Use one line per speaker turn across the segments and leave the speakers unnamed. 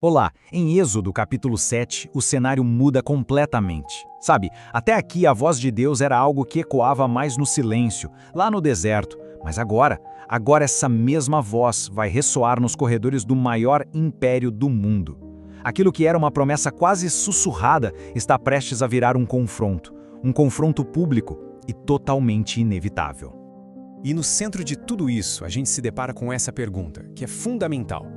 Olá, em Êxodo capítulo 7, o cenário muda completamente. Sabe, até aqui a voz de Deus era algo que ecoava mais no silêncio, lá no deserto. Mas agora essa mesma voz vai ressoar nos corredores do maior império do mundo. Aquilo que era uma promessa quase sussurrada está prestes a virar um confronto público e totalmente inevitável.
E no centro de tudo isso, a gente se depara com essa pergunta, que é fundamental.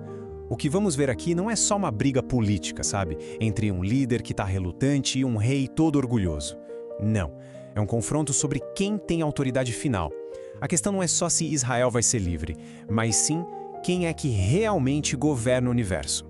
O que vamos ver aqui não é só uma briga política, sabe? Entre um líder que está relutante e um rei todo orgulhoso. Não. É um confronto sobre quem tem a autoridade final. A questão não é só se Israel vai ser livre, mas sim quem é que realmente governa o universo.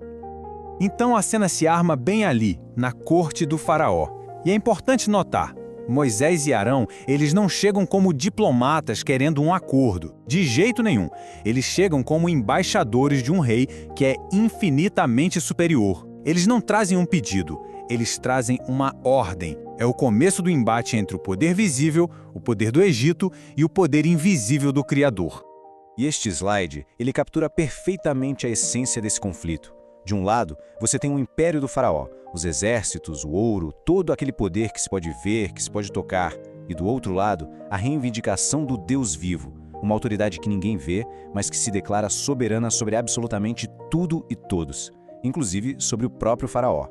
Então a cena se arma bem ali, na corte do faraó. E é importante notar, Moisés e Arão, eles não chegam como diplomatas querendo um acordo, de jeito nenhum. Eles chegam como embaixadores de um rei que é infinitamente superior. Eles não trazem um pedido, eles trazem uma ordem. É o começo do embate entre o poder visível, o poder do Egito e o poder invisível do Criador.
E este slide, ele captura perfeitamente a essência desse conflito. De um lado, você tem o império do faraó, os exércitos, o ouro, todo aquele poder que se pode ver, que se pode tocar. E do outro lado, a reivindicação do Deus vivo, uma autoridade que ninguém vê, mas que se declara soberana sobre absolutamente tudo e todos, inclusive sobre o próprio faraó.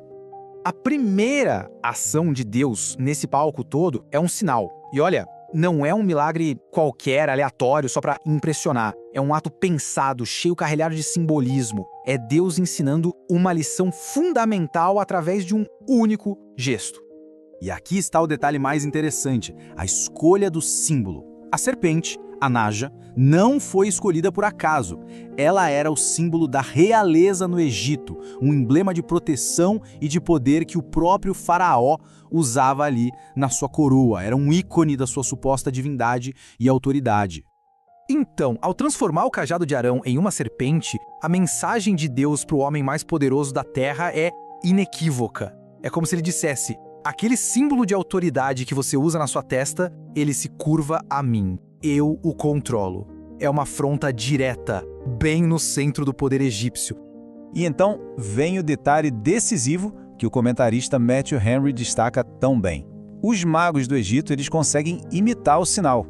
A primeira ação de Deus nesse palco todo é um sinal. E olha, não é um milagre qualquer, aleatório, só para impressionar. É um ato pensado, cheio carregado de simbolismo. É Deus ensinando uma lição fundamental através de um único gesto.
E aqui está o detalhe mais interessante, a escolha do símbolo. A serpente, a Naja, não foi escolhida por acaso. Ela era o símbolo da realeza no Egito, um emblema de proteção e de poder que o próprio faraó usava ali na sua coroa. Era um ícone da sua suposta divindade e autoridade.
Então, ao transformar o cajado de Arão em uma serpente, a mensagem de Deus para o homem mais poderoso da terra é inequívoca. É como se ele dissesse: aquele símbolo de autoridade que você usa na sua testa, ele se curva a mim. Eu o controlo. É uma afronta direta, bem no centro do poder egípcio.
E então vem o detalhe decisivo que o comentarista Matthew Henry destaca tão bem. Os magos do Egito, eles conseguem imitar o sinal.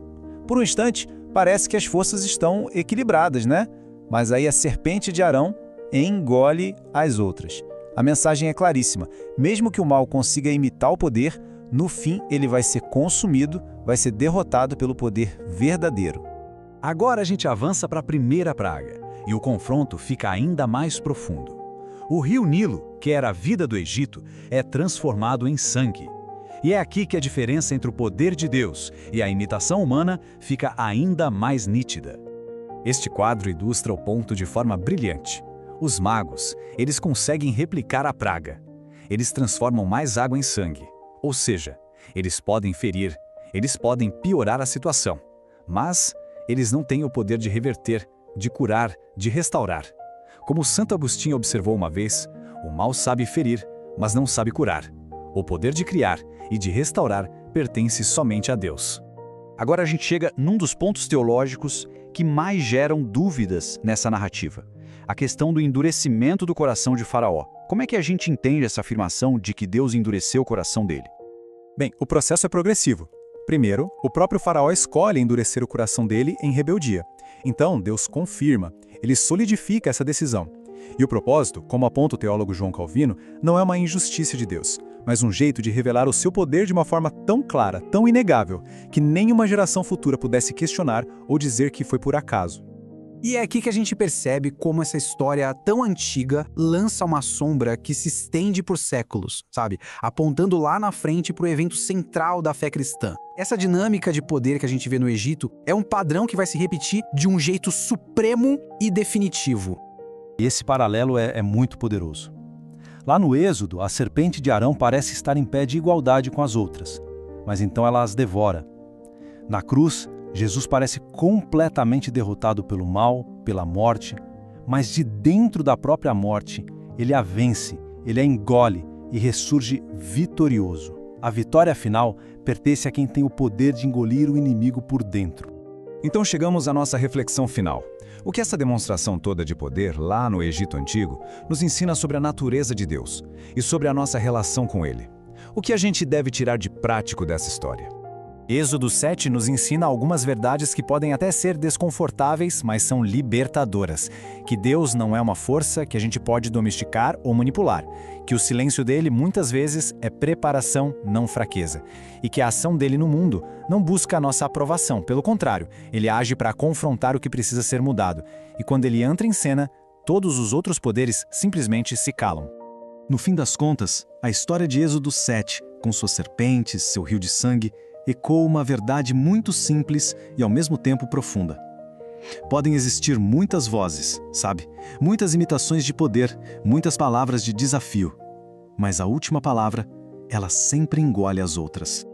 Por um instante, parece que as forças estão equilibradas, né? Mas aí a serpente de Arão engole as outras. A mensagem é claríssima. Mesmo que o mal consiga imitar o poder, no fim ele vai ser consumido, vai ser derrotado pelo poder verdadeiro.
Agora a gente avança para a primeira praga, e o confronto fica ainda mais profundo. O rio Nilo, que era a vida do Egito, é transformado em sangue. E é aqui que a diferença entre o poder de Deus e a imitação humana fica ainda mais nítida. Este quadro ilustra o ponto de forma brilhante. Os magos, eles conseguem replicar a praga. Eles transformam mais água em sangue. Ou seja, eles podem ferir, eles podem piorar a situação. Mas eles não têm o poder de reverter, de curar, de restaurar. Como Santo Agostinho observou uma vez, o mal sabe ferir, mas não sabe curar. O poder de criar e de restaurar pertence somente a Deus.
Agora a gente chega num dos pontos teológicos que mais geram dúvidas nessa narrativa. A questão do endurecimento do coração de Faraó. Como é que a gente entende essa afirmação de que Deus endureceu o coração dele?
Bem, o processo é progressivo. Primeiro, o próprio faraó escolhe endurecer o coração dele em rebeldia. Então, Deus confirma, ele solidifica essa decisão. E o propósito, como aponta o teólogo João Calvino, não é uma injustiça de Deus, mas um jeito de revelar o seu poder de uma forma tão clara, tão inegável, que nenhuma geração futura pudesse questionar ou dizer que foi por acaso.
E é aqui que a gente percebe como essa história tão antiga lança uma sombra que se estende por séculos, sabe? Apontando lá na frente para o evento central da fé cristã. Essa dinâmica de poder que a gente vê no Egito é um padrão que vai se repetir de um jeito supremo e definitivo.
Esse paralelo é muito poderoso. Lá no Êxodo, a serpente de Arão parece estar em pé de igualdade com as outras, mas então ela as devora. Na cruz, Jesus parece completamente derrotado pelo mal, pela morte, mas de dentro da própria morte, ele a vence, ele a engole e ressurge vitorioso. A vitória final pertence a quem tem o poder de engolir o inimigo por dentro.
Então chegamos à nossa reflexão final. O que essa demonstração toda de poder lá no Egito Antigo nos ensina sobre a natureza de Deus e sobre a nossa relação com Ele? O que a gente deve tirar de prático dessa história?
Êxodo 7 nos ensina algumas verdades que podem até ser desconfortáveis, mas são libertadoras. Que Deus não é uma força que a gente pode domesticar ou manipular. Que o silêncio dele, muitas vezes, é preparação, não fraqueza. E que a ação dele no mundo não busca a nossa aprovação. Pelo contrário, ele age para confrontar o que precisa ser mudado. E quando ele entra em cena, todos os outros poderes simplesmente se calam.
No fim das contas, a história de Êxodo 7, com suas serpentes, seu rio de sangue, ecoa uma verdade muito simples e ao mesmo tempo profunda. Podem existir muitas vozes, sabe? Muitas imitações de poder, muitas palavras de desafio. Mas a última palavra, ela sempre engole as outras.